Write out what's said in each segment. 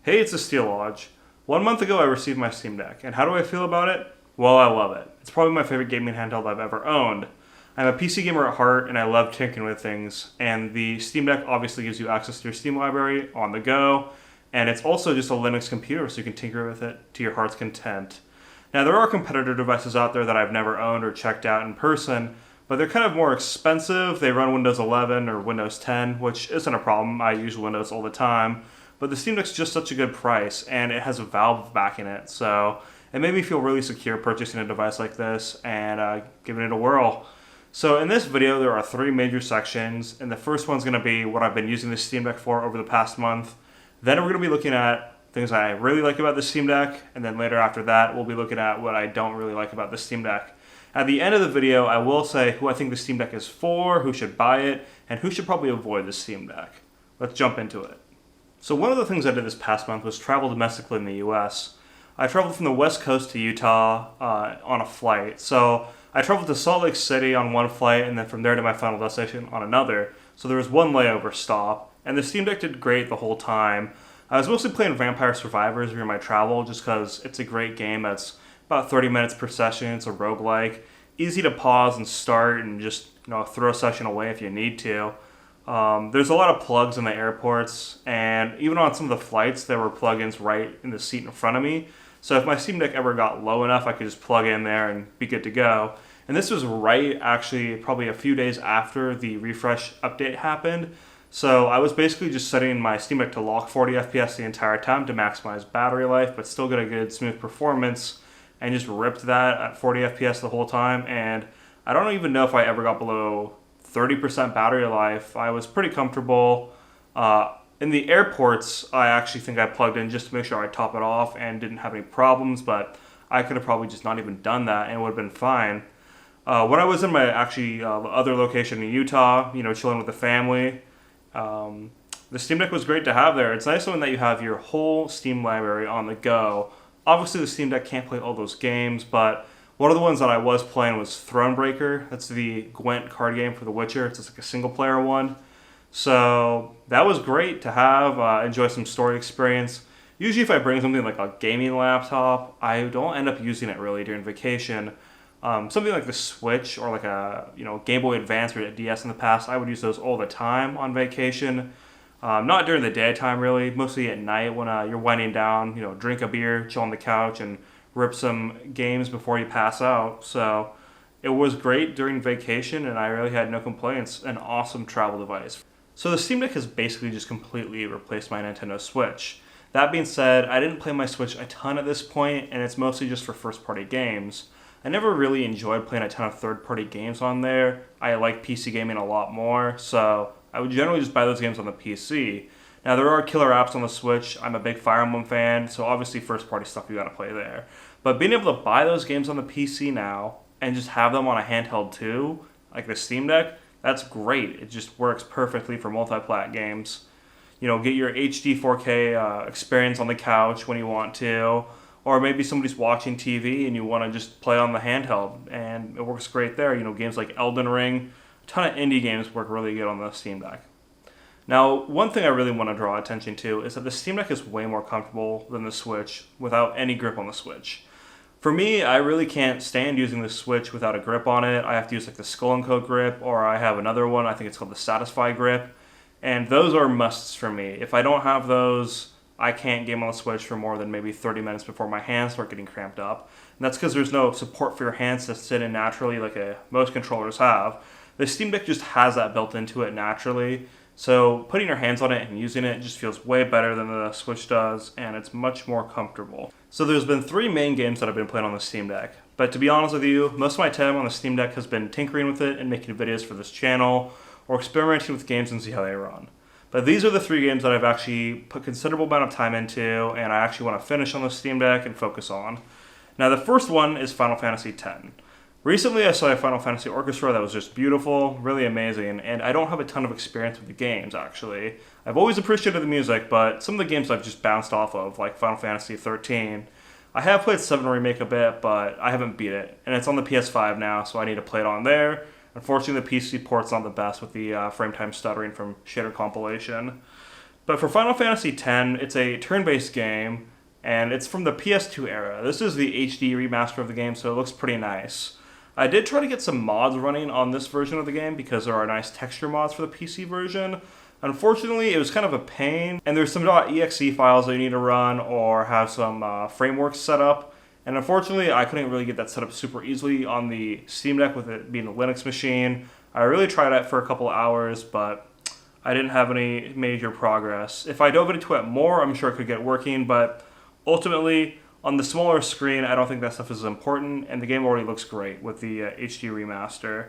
Hey, it's the Steel Lodge. 1 month ago, I received my Steam Deck, and how do I feel about it? Well, I love it. It's probably my favorite gaming handheld I've ever owned. I'm a PC gamer at heart, and I love tinkering with things, and the Steam Deck obviously gives you access to your Steam library on the go, and it's also just a Linux computer, so you can tinker with it to your heart's content. Now, there are competitor devices out there that I've never owned or checked out in person, but they're kind of more expensive. They run Windows 11 or Windows 10, which isn't a problem. I use Windows all the time. But the Steam Deck's just such a good price, and it has a Valve back in it, so it made me feel really secure purchasing a device like this and giving it a whirl. So in this video, there are three major sections, and the first one's going to be what I've been using the Steam Deck for over the past month. Then we're going to be looking at things I really like about the Steam Deck, and then later after that, we'll be looking at what I don't really like about the Steam Deck. At the end of the video, I will say who I think the Steam Deck is for, who should buy it, and who should probably avoid the Steam Deck. Let's jump into it. So one of the things I did this past month was travel domestically in the U.S. I traveled from the West Coast to Utah on a flight. So I traveled to Salt Lake City on one flight, and then from there to my final destination on another. So there was one layover stop, and the Steam Deck did great the whole time. I was mostly playing Vampire Survivors during my travel, just because it's a great game that's about 30 minutes per session. It's a roguelike, easy to pause and start, and just throw a session away if you need to. There's a lot of plugs in the airports, and even on some of the flights, there were plugins right in the seat in front of me. So if my Steam Deck ever got low enough, I could just plug in there and be good to go. And this was right, actually, probably a few days after the refresh update happened. So I was basically just setting my Steam Deck to lock 40 FPS the entire time to maximize battery life, but still get a good smooth performance, and just ripped that at 40 FPS the whole time. And I don't even know if I ever got below 30% battery life. I was pretty comfortable. In the airports, I actually think I plugged in just to make sure I top it off and didn't have any problems, but I could have probably just not even done that and it would have been fine. When I was in my other location in Utah, chilling with the family, the Steam Deck was great to have there. It's nice knowing that you have your whole Steam library on the go. Obviously, the Steam Deck can't play all those games, but one of the ones that I was playing was Thronebreaker. That's the Gwent card game for The Witcher. It's just like a single player one. So that was great to have, enjoy some story experience. Usually if I bring something like a gaming laptop, I don't end up using it really during vacation. Something like the Switch or like a Game Boy Advance or a DS in the past, I would use those all the time on vacation. Not during the daytime really, mostly at night when you're winding down, drink a beer, chill on the couch, and rip some games before you pass out. So it was great during vacation, and I really had no complaints. An awesome travel device. So the Steam Deck has basically just completely replaced my Nintendo Switch. That being said, I didn't play my Switch a ton at this point, and it's mostly just for first-party games. I never really enjoyed playing a ton of third-party games on there. I like PC gaming a lot more, so I would generally just buy those games on the PC. Now, there are killer apps on the Switch. I'm a big Fire Emblem fan, so obviously first-party stuff you gotta play there. But being able to buy those games on the PC now and just have them on a handheld too, like the Steam Deck, that's great. It just works perfectly for multi-plat games. Get your HD 4K experience on the couch when you want to, or maybe somebody's watching TV and you want to just play on the handheld, and it works great there. Games like Elden Ring, a ton of indie games work really good on the Steam Deck. Now, one thing I really want to draw attention to is that the Steam Deck is way more comfortable than the Switch without any grip on the Switch. For me, I really can't stand using the Switch without a grip on it. I have to use like the Skull & Co grip, or I have another one, I think it's called the Satisfy grip, and those are musts for me. If I don't have those, I can't game on the Switch for more than maybe 30 minutes before my hands start getting cramped up. And that's because there's no support for your hands to sit in naturally like most controllers have. The Steam Deck just has that built into it naturally. So putting your hands on it and using it just feels way better than the Switch does, and it's much more comfortable. So there's been three main games that I've been playing on the Steam Deck. But to be honest with you, most of my time on the Steam Deck has been tinkering with it and making videos for this channel, or experimenting with games and see how they run. But these are the three games that I've actually put considerable amount of time into, and I actually want to finish on the Steam Deck and focus on. Now the first one is Final Fantasy X. Recently, I saw a Final Fantasy Orchestra that was just beautiful, really amazing, and I don't have a ton of experience with the games, actually. I've always appreciated the music, but some of the games I've just bounced off of, like Final Fantasy 13. I have played 7 Remake a bit, but I haven't beat it, and it's on the PS5 now, so I need to play it on there. Unfortunately, the PC port's not the best with the frame time stuttering from shader compilation. But for Final Fantasy X, it's a turn-based game, and it's from the PS2 era. This is the HD remaster of the game, so it looks pretty nice. I did try to get some mods running on this version of the game because there are nice texture mods for the PC version. Unfortunately, it was kind of a pain, and there's some .exe files that you need to run or have some frameworks set up. And unfortunately, I couldn't really get that set up super easily on the Steam Deck with it being a Linux machine. I really tried it for a couple hours, but I didn't have any major progress. If I dove into it more, I'm sure I could get working, but ultimately, on the smaller screen, I don't think that stuff is important, and the game already looks great with the HD remaster.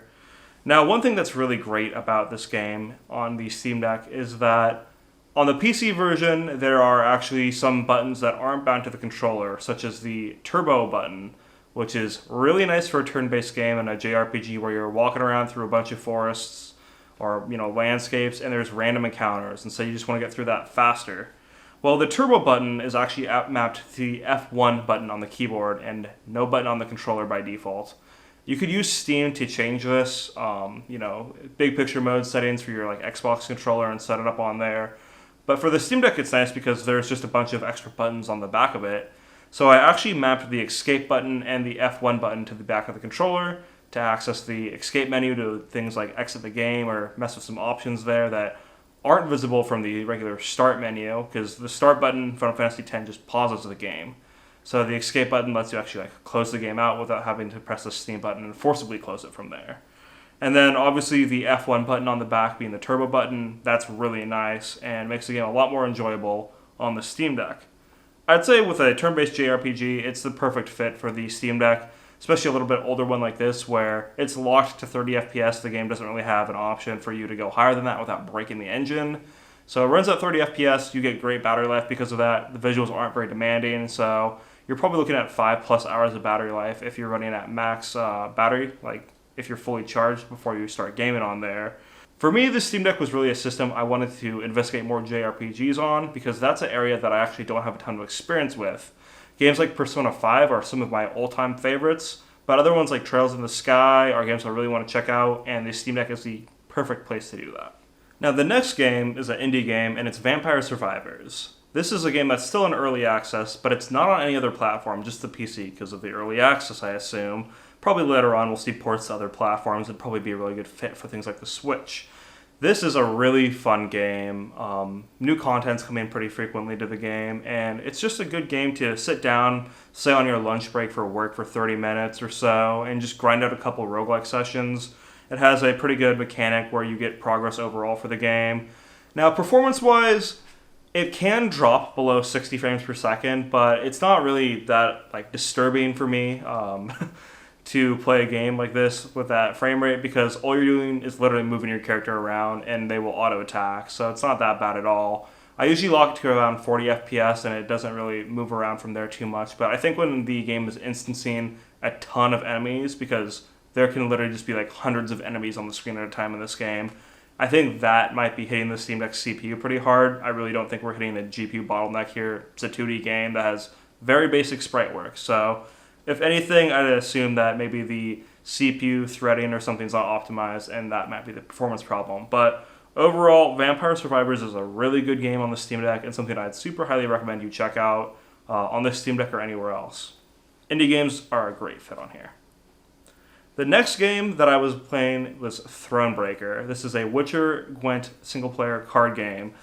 Now, one thing that's really great about this game on the Steam Deck is that on the PC version, there are actually some buttons that aren't bound to the controller, such as the turbo button, which is really nice for a turn-based game and a JRPG where you're walking around through a bunch of forests or landscapes, and there's random encounters, and so you just want to get through that faster. Well, the turbo button is actually mapped to the F1 button on the keyboard and no button on the controller by default. You could use Steam to change this, big picture mode settings for your Xbox controller and set it up on there. But for the Steam Deck, it's nice because there's just a bunch of extra buttons on the back of it. So I actually mapped the escape button and the F1 button to the back of the controller to access the escape menu to things like exit the game or mess with some options there that aren't visible from the regular start menu, because the start button in Final Fantasy X just pauses the game. So the escape button lets you actually close the game out without having to press the Steam button and forcibly close it from there. And then obviously the F1 button on the back being the turbo button, that's really nice and makes the game a lot more enjoyable on the Steam Deck. I'd say with a turn-based JRPG, it's the perfect fit for the Steam Deck, especially a little bit older one like this where it's locked to 30 FPS. The game doesn't really have an option for you to go higher than that without breaking the engine. So it runs at 30 FPS, you get great battery life because of that. The visuals aren't very demanding, so you're probably looking at 5+ hours of battery life if you're running at max battery, if you're fully charged before you start gaming on there. For me, the Steam Deck was really a system I wanted to investigate more JRPGs on because that's an area that I actually don't have a ton of experience with. Games like Persona 5 are some of my all-time favorites, but other ones like Trails in the Sky are games I really want to check out, and the Steam Deck is the perfect place to do that. Now, the next game is an indie game, and it's Vampire Survivors. This is a game that's still in early access, but it's not on any other platform, just the PC because of the early access, I assume. Probably later on we'll see ports to other platforms. It'd probably be a really good fit for things like the Switch. This is a really fun game. New content's come in pretty frequently to the game, and it's just a good game to sit down, say on your lunch break for work for 30 minutes or so, and just grind out a couple roguelike sessions. It has a pretty good mechanic where you get progress overall for the game. Now, performance-wise, it can drop below 60 frames per second, but it's not really that disturbing for me to play a game like this with that frame rate because all you're doing is literally moving your character around and they will auto attack, so it's not that bad at all. I usually lock it to around 40 FPS and it doesn't really move around from there too much, but I think when the game is instancing a ton of enemies, because there can literally just be hundreds of enemies on the screen at a time in this game, I think that might be hitting the Steam Deck CPU pretty hard. I really don't think we're hitting the GPU bottleneck here. It's a 2D game that has very basic sprite work, so if anything, I'd assume that maybe the CPU threading or something's not optimized, and that might be the performance problem. But overall, Vampire Survivors is a really good game on the Steam Deck and something I'd super highly recommend you check out on the Steam Deck or anywhere else. Indie games are a great fit on here. The next game that I was playing was Thronebreaker. This is a Witcher Gwent single-player card game.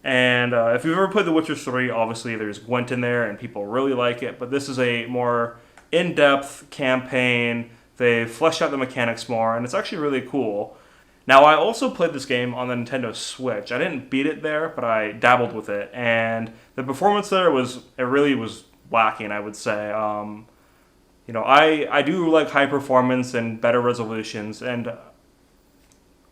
And if you've ever played The Witcher 3, obviously there's Gwent in there and people really like it, but this is a more in-depth campaign. They flesh out the mechanics more, and it's actually really cool. Now, I also played this game on the Nintendo Switch. I didn't beat it there, but I dabbled with it, and the performance there really was lacking, I would say. I do like high performance and better resolutions, and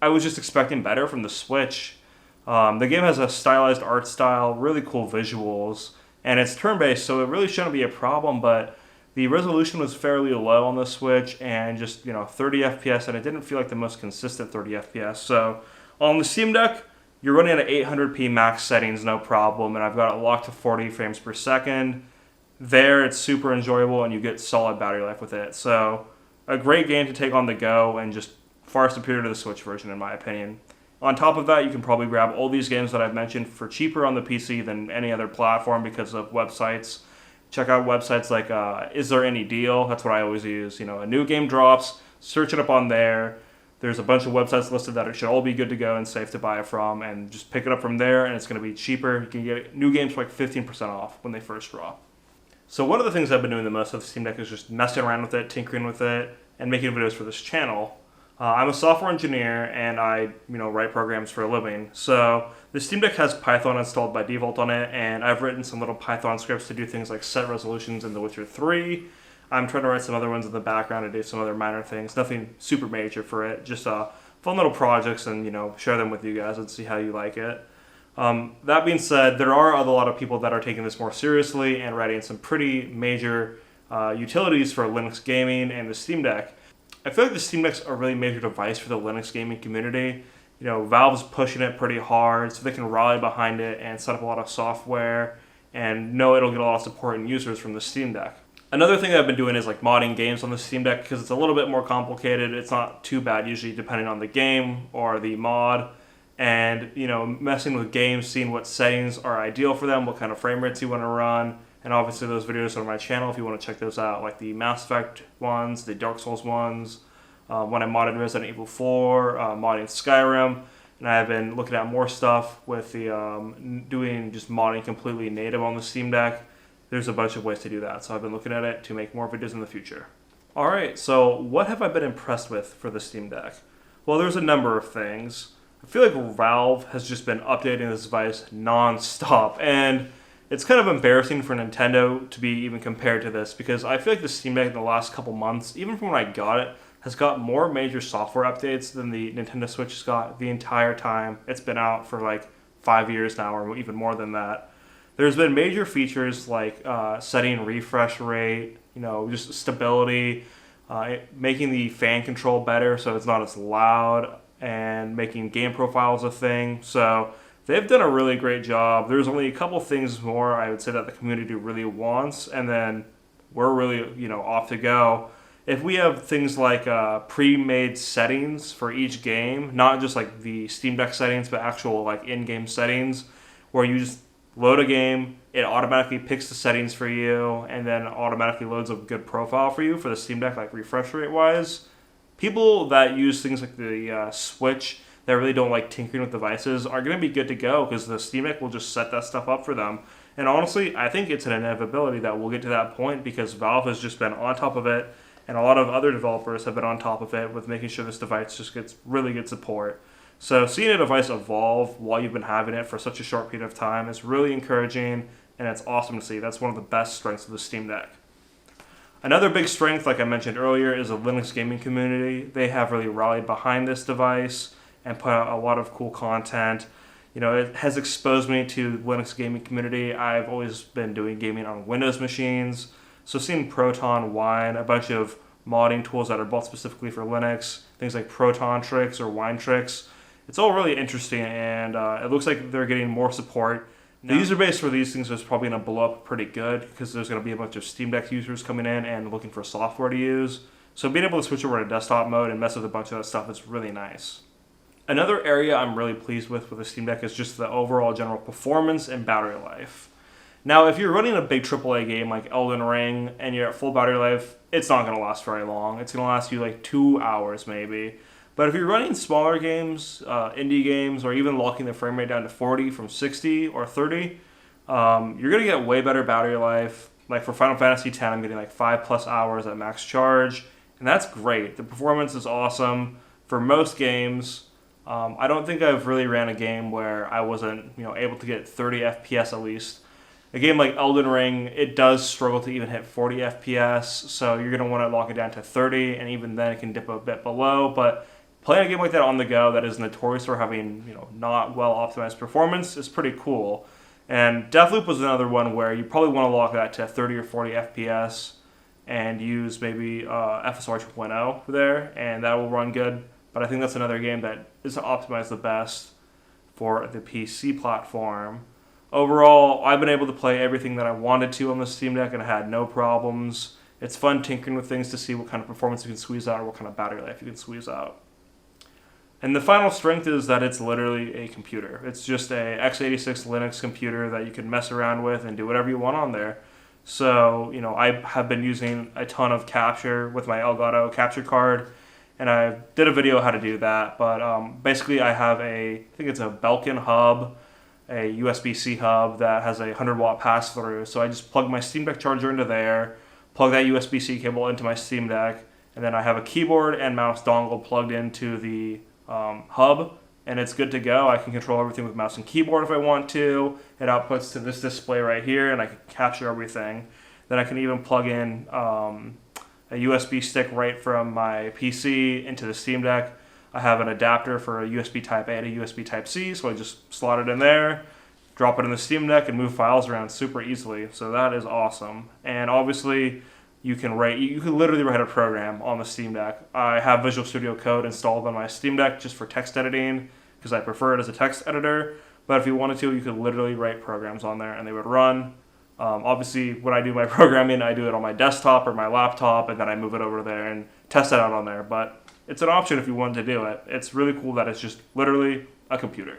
I was just expecting better from the Switch. The game has a stylized art style, really cool visuals, and it's turn-based, so it really shouldn't be a problem, but the resolution was fairly low on the Switch and just, 30 FPS, and it didn't feel like the most consistent 30 FPS. So on the Steam Deck, you're running at 800p max settings, no problem, and I've got it locked to 40 frames per second. There, it's super enjoyable, and you get solid battery life with it. So a great game to take on the go and just far superior to the Switch version, in my opinion. On top of that, you can probably grab all these games that I've mentioned for cheaper on the PC than any other platform because of websites. Check out websites like Is There Any Deal? That's what I always use. A new game drops, search it up on there. There's a bunch of websites listed that it should all be good to go and safe to buy from, and just pick it up from there, and it's going to be cheaper. You can get new games for like 15% off when they first drop. So one of the things I've been doing the most with the Steam Deck is just messing around with it, tinkering with it, and making videos for this channel. I'm a software engineer, and I write programs for a living. So the Steam Deck has Python installed by default on it, and I've written some little Python scripts to do things like set resolutions in The Witcher 3. I'm trying to write some other ones in the background and do some other minor things. Nothing super major for it, just fun little projects, and share them with you guys and see how you like it. That being said, there are a lot of people that are taking this more seriously and writing some pretty major utilities for Linux gaming and the Steam Deck. I feel like the Steam Deck's a really major device for the Linux gaming community. Valve's pushing it pretty hard so they can rally behind it and set up a lot of software and know it'll get a lot of support and users from the Steam Deck. Another thing that I've been doing is like modding games on the Steam Deck because it's a little bit more complicated. It's not too bad usually depending on the game or the mod. And, messing with games, seeing what settings are ideal for them, what kind of frame rates you want to run. And obviously those videos are on my channel if you want to check those out, like the Mass Effect ones, the Dark Souls ones, when I modded Resident Evil 4, modding Skyrim, and I've been looking at more stuff with the doing just modding completely native on the Steam Deck. There's a bunch of ways to do that, so I've been looking at it to make more videos in the future. Alright, so what have I been impressed with for the Steam Deck? Well, there's a number of things. I feel like Valve has just been updating this device non-stop, and it's kind of embarrassing for Nintendo to be even compared to this because I feel like the Steam Deck in the last couple months, even from when I got it, has got more major software updates than the Nintendo Switch has got the entire time. It's been out for like 5 years now or even more than that. There's been major features like setting refresh rate, just stability, making the fan control better so it's not as loud, and making game profiles a thing. So they've done a really great job. There's only a couple things more I would say that the community really wants, and then we're really, off to go. If we have things like pre-made settings for each game, not just like the Steam Deck settings, but actual like in-game settings, where you just load a game, it automatically picks the settings for you, and then automatically loads a good profile for you for the Steam Deck, like refresh rate wise. People that use things like the Switch that really don't like tinkering with devices are going to be good to go because the Steam Deck will just set that stuff up for them. And honestly, I think it's an inevitability that we'll get to that point because Valve has just been on top of it, and a lot of other developers have been on top of it with making sure this device just gets really good support. So seeing a device evolve while you've been having it for such a short period of time is really encouraging, and it's awesome to see. That's one of the best strengths of the Steam Deck. Another big strength, like I mentioned earlier, is the Linux gaming community. They have really rallied behind this device and put out a lot of cool content. It has exposed me to the Linux gaming community. I've always been doing gaming on Windows machines. So seeing Proton, Wine, a bunch of modding tools that are built specifically for Linux, things like Proton Tricks or Wine Tricks, it's all really interesting, and it looks like they're getting more support. The user base for these things is probably going to blow up pretty good because there's going to be a bunch of Steam Deck users coming in and looking for software to use. So being able to switch over to desktop mode and mess with a bunch of that stuff is really nice. Another area I'm really pleased with the Steam Deck is just the overall general performance and battery life. Now, if you're running a big AAA game like Elden Ring and you're at full battery life, it's not going to last very long. It's going to last you like 2 hours maybe. But if you're running smaller games, indie games, or even locking the frame rate down to 40 from 60 or 30, you're going to get way better battery life. Like for Final Fantasy X, I'm getting like 5+ hours at max charge, and that's great. The performance is awesome for most games. I don't think I've really ran a game where I wasn't able to get 30 FPS at least. A game like Elden Ring, it does struggle to even hit 40 FPS, so you're going to want to lock it down to 30, and even then it can dip a bit below, but playing a game like that on the go that is notorious for having, not well optimized performance is pretty cool. And Deathloop was another one where you probably want to lock that to 30 or 40 FPS and use maybe FSR 2.0 there, and that will run good. But I think that's another game that isn't optimized the best for the PC platform. Overall, I've been able to play everything that I wanted to on the Steam Deck and I had no problems. It's fun tinkering with things to see what kind of performance you can squeeze out or what kind of battery life you can squeeze out. And the final strength is that it's literally a computer. It's just a x86 Linux computer that you can mess around with and do whatever you want on there. So, I have been using a ton of capture with my Elgato capture card, and I did a video how to do that. But basically, I have I think it's a Belkin hub, a USB-C hub that has a 100-watt pass-through. So I just plug my Steam Deck charger into there, plug that USB-C cable into my Steam Deck, and then I have a keyboard and mouse dongle plugged into the hub, and it's good to go. I can control everything with mouse and keyboard if I want to. It outputs to this display right here, and I can capture everything. Then I can even plug in a USB stick right from my PC into the Steam Deck. I have an adapter for a USB Type A to USB Type C, so I just slot it in there, drop it in the Steam Deck, and move files around super easily. So that is awesome. And obviously, you can literally write a program on the Steam Deck. I have Visual Studio Code installed on my Steam Deck just for text editing because I prefer it as a text editor. But if you wanted to, you could literally write programs on there and they would run. Obviously, when I do my programming, I do it on my desktop or my laptop, and then I move it over there and test it out on there. But it's an option if you want to do it. It's really cool that it's just literally a computer.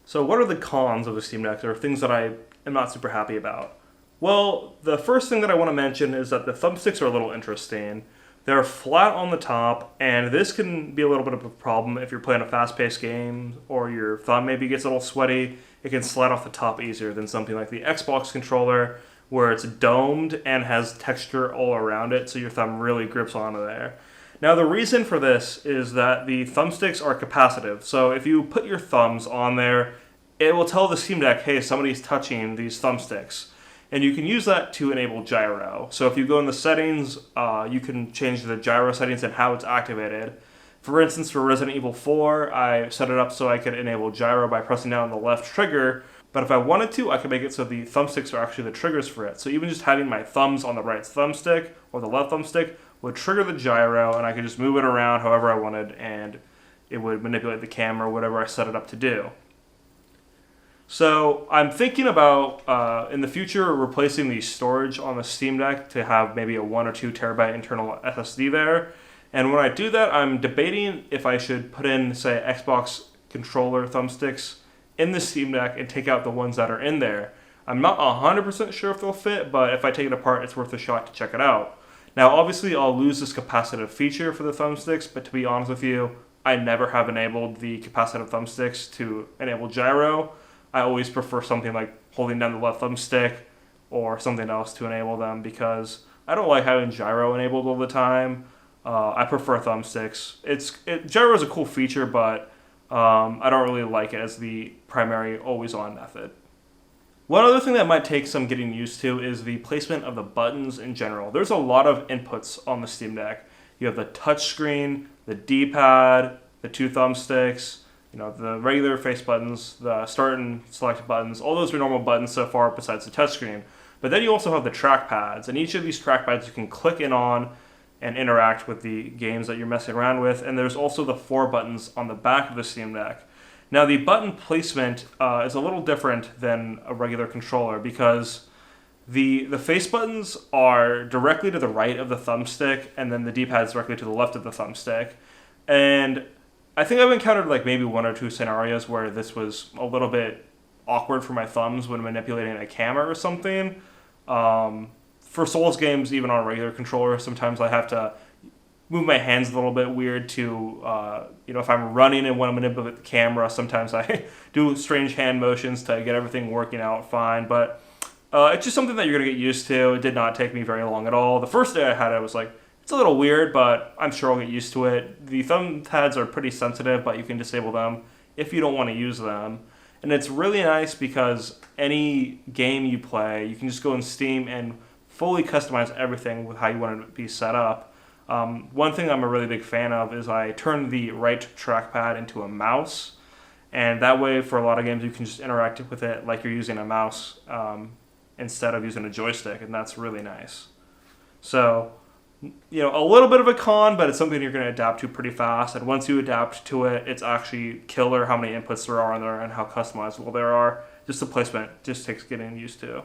So what are the cons of the Steam Deck? There are things that I am not super happy about. Well, the first thing that I want to mention is that the thumbsticks are a little interesting. They're flat on the top, and this can be a little bit of a problem if you're playing a fast-paced game or your thumb maybe gets a little sweaty. It can slide off the top easier than something like the Xbox controller, where it's domed and has texture all around it, so your thumb really grips onto there. Now, the reason for this is that the thumbsticks are capacitive. So if you put your thumbs on there, it will tell the Steam Deck, hey, somebody's touching these thumbsticks. And you can use that to enable gyro. So if you go in the settings, you can change the gyro settings and how it's activated. For instance, for Resident Evil 4, I set it up so I could enable gyro by pressing down the left trigger. But if I wanted to, I could make it so the thumbsticks are actually the triggers for it. So even just having my thumbs on the right thumbstick or the left thumbstick would trigger the gyro, and I could just move it around however I wanted, and it would manipulate the camera, whatever I set it up to do. So I'm thinking about, in the future, replacing the storage on the Steam Deck to have maybe a 1 or 2 terabyte internal SSD there. And when I do that, I'm debating if I should put in, say, Xbox controller thumbsticks in the Steam Deck and take out the ones that are in there. I'm not 100% sure if they'll fit, but if I take it apart, it's worth a shot to check it out. Now, obviously, I'll lose this capacitive feature for the thumbsticks, but to be honest with you, I never have enabled the capacitive thumbsticks to enable gyro. I always prefer something like holding down the left thumbstick or something else to enable them because I don't like having gyro enabled all the time. I prefer thumbsticks. Gyro is a cool feature, but I don't really like it as the primary always-on method. One other thing that might take some getting used to is the placement of the buttons in general. There's a lot of inputs on the Steam Deck. You have the touch screen, the D-pad, the 2 thumbsticks, the regular face buttons, the start and select buttons. All those are normal buttons so far besides the touchscreen. But then you also have the trackpads, and each of these trackpads you can click in on and interact with the games that you're messing around with. And there's also the 4 buttons on the back of the Steam Deck. Now, the button placement is a little different than a regular controller because the face buttons are directly to the right of the thumbstick, and then the D-pad is directly to the left of the thumbstick. And I think I've encountered maybe 1 or 2 scenarios where this was a little bit awkward for my thumbs when manipulating a camera or something. For Souls games, even on a regular controller, sometimes I have to move my hands a little bit weird to, if I'm running and want to manipulate the camera, sometimes I do strange hand motions to get everything working out fine. But it's just something that you're going to get used to. It did not take me very long at all. The first day I had it, I was like, it's a little weird, but I'm sure I'll get used to it. The thumb pads are pretty sensitive, but you can disable them if you don't want to use them. And it's really nice because any game you play, you can just go in Steam and fully customize everything with how you want it to be set up. One thing I'm a really big fan of is I turn the right trackpad into a mouse, and that way for a lot of games you can just interact with it like you're using a mouse instead of using a joystick, and that's really nice. So, a little bit of a con, but it's something you're going to adapt to pretty fast, and once you adapt to it, it's actually killer how many inputs there are in there and how customizable there are. Just the placement just takes getting used to.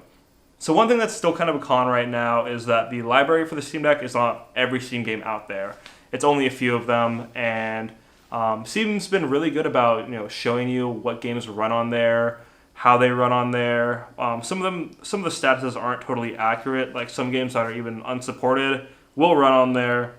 So one thing that's still kind of a con right now is that the library for the Steam Deck is not every Steam game out there. It's only a few of them, and Steam's been really good about showing you what games run on there, how they run on there. Some of the statuses aren't totally accurate. Like some games that are even unsupported will run on there.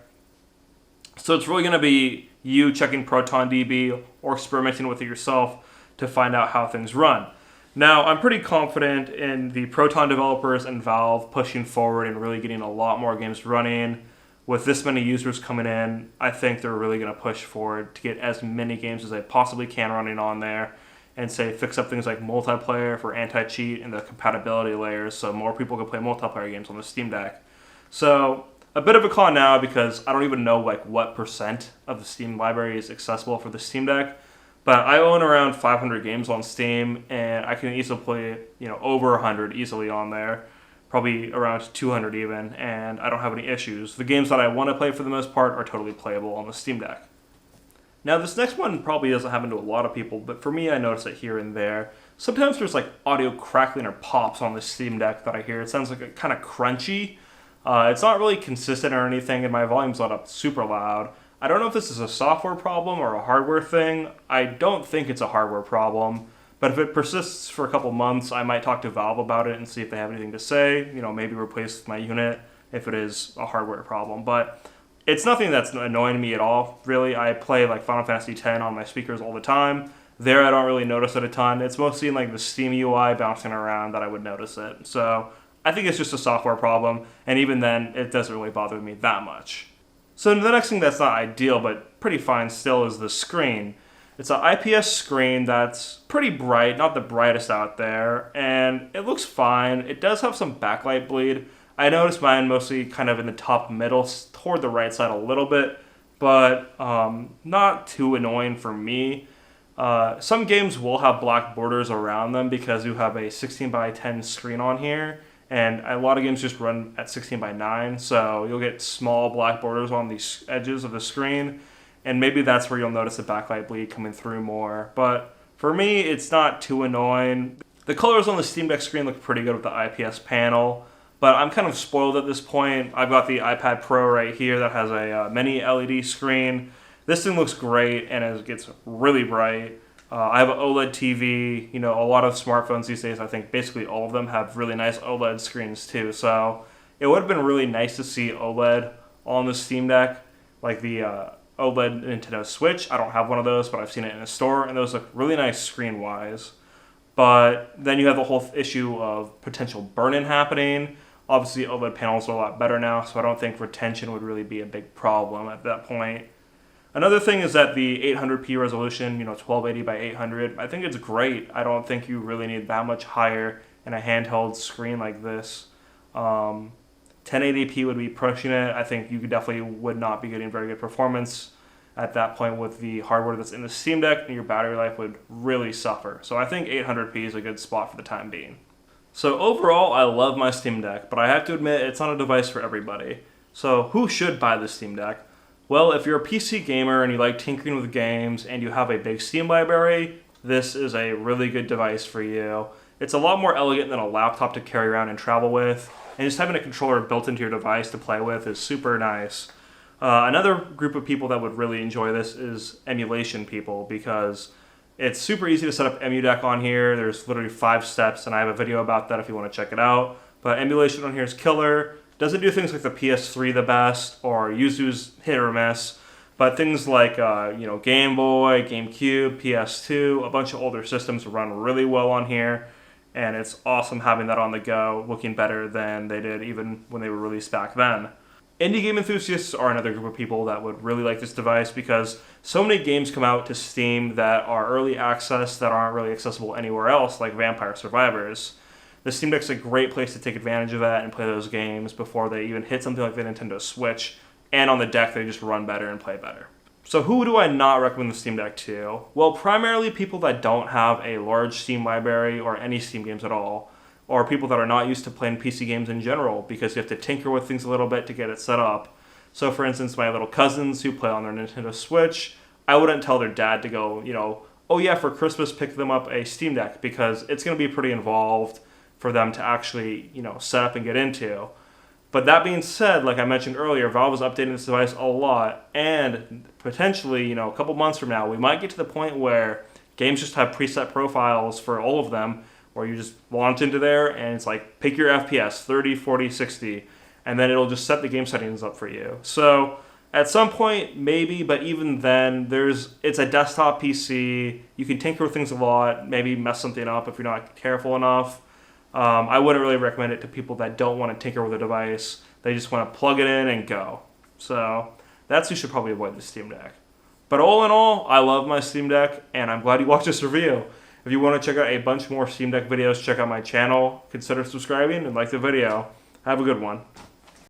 So it's really going to be you checking ProtonDB or experimenting with it yourself to find out how things run. Now, I'm pretty confident in the Proton developers and Valve pushing forward and really getting a lot more games running. With this many users coming in, I think they're really going to push forward to get as many games as they possibly can running on there and say fix up things like multiplayer for anti-cheat and the compatibility layers so more people can play multiplayer games on the Steam Deck. So a bit of a con now because I don't even know like what percent of the Steam library is accessible for the Steam Deck. But I own around 500 games on Steam, and I can easily play, over 100 easily on there, probably around 200 even, and I don't have any issues. The games that I want to play for the most part are totally playable on the Steam Deck. Now, this next one probably doesn't happen to a lot of people, but for me, I notice it here and there. Sometimes there's like audio crackling or pops on the Steam Deck that I hear. It sounds like it kind of crunchy. It's not really consistent or anything, and my volume's not up super loud. I don't know if this is a software problem or a hardware thing. I don't think it's a hardware problem, but if it persists for a couple months, I might talk to Valve about it and see if they have anything to say. Maybe replace my unit if it is a hardware problem. But it's nothing that's annoying me at all, really. I play like Final Fantasy X on my speakers all the time. There, I don't really notice it a ton. It's mostly in like the Steam UI bouncing around that I would notice it. So I think it's just a software problem, and even then, it doesn't really bother me that much. So the next thing that's not ideal, but pretty fine still, is the screen. It's an IPS screen that's pretty bright, not the brightest out there, and it looks fine. It does have some backlight bleed. I noticed mine mostly kind of in the top middle, toward the right side a little bit, but not too annoying for me. Some games will have black borders around them because you have a 16 by 10 screen on here. And a lot of games just run at 16 by 9, so you'll get small black borders on the edges of the screen, and maybe that's where you'll notice the backlight bleed coming through more. But for me, it's not too annoying. The colors on the Steam Deck screen look pretty good with the IPS panel, but I'm kind of spoiled at this point. I've got the iPad Pro right here that has a mini LED screen. This thing looks great, and it gets really bright. I have an OLED TV. A lot of smartphones these days, I think basically all of them have really nice OLED screens too. So it would have been really nice to see OLED on the Steam Deck, like the OLED Nintendo Switch. I don't have one of those, but I've seen it in a store, and those look really nice screen-wise. But then you have the whole issue of potential burn-in happening. Obviously, OLED panels are a lot better now, so I don't think retention would really be a big problem at that point. Another thing is that the 800p resolution, 1280 by 800, I think it's great. I don't think you really need that much higher in a handheld screen like this. 1080p would be pushing it. I think you definitely would not be getting very good performance at that point with the hardware that's in the Steam Deck, and your battery life would really suffer. So I think 800p is a good spot for the time being. So overall, I love my Steam Deck, but I have to admit it's not a device for everybody. So who should buy the Steam Deck? Well, if you're a PC gamer and you like tinkering with games and you have a big Steam library, this is a really good device for you. It's a lot more elegant than a laptop to carry around and travel with, and just having a controller built into your device to play with is super nice. Another group of people that would really enjoy this is emulation people, because it's super easy to set up EmuDeck on here. There's literally 5 steps, and I have a video about that if you want to check it out. But emulation on here is killer. Doesn't do things like the PS3 the best, or Yuzu's hit or miss, but things like Game Boy, GameCube, PS2, a bunch of older systems run really well on here, and it's awesome having that on the go, looking better than they did even when they were released back then. Indie game enthusiasts are another group of people that would really like this device because so many games come out to Steam that are early access that aren't really accessible anywhere else, like Vampire Survivors. The Steam Deck's a great place to take advantage of that and play those games before they even hit something like the Nintendo Switch. And on the deck, they just run better and play better. So who do I not recommend the Steam Deck to? Well, primarily people that don't have a large Steam library or any Steam games at all, or people that are not used to playing PC games in general because you have to tinker with things a little bit to get it set up. So for instance, my little cousins who play on their Nintendo Switch, I wouldn't tell their dad to go, oh yeah, for Christmas pick them up a Steam Deck because it's going to be pretty involved for them to actually, set up and get into. But that being said, like I mentioned earlier, Valve is updating this device a lot, and potentially, a couple months from now, we might get to the point where games just have preset profiles for all of them, where you just launch into there and it's like, pick your FPS, 30, 40, 60, and then it'll just set the game settings up for you. So at some point, maybe, but even then, it's a desktop PC. You can tinker with things a lot, maybe mess something up if you're not careful enough. I wouldn't really recommend it to people that don't want to tinker with a device. They just want to plug it in and go. So that's who should probably avoid the Steam Deck. But all in all, I love my Steam Deck, and I'm glad you watched this review. If you want to check out a bunch more Steam Deck videos, check out my channel. Consider subscribing and like the video. Have a good one.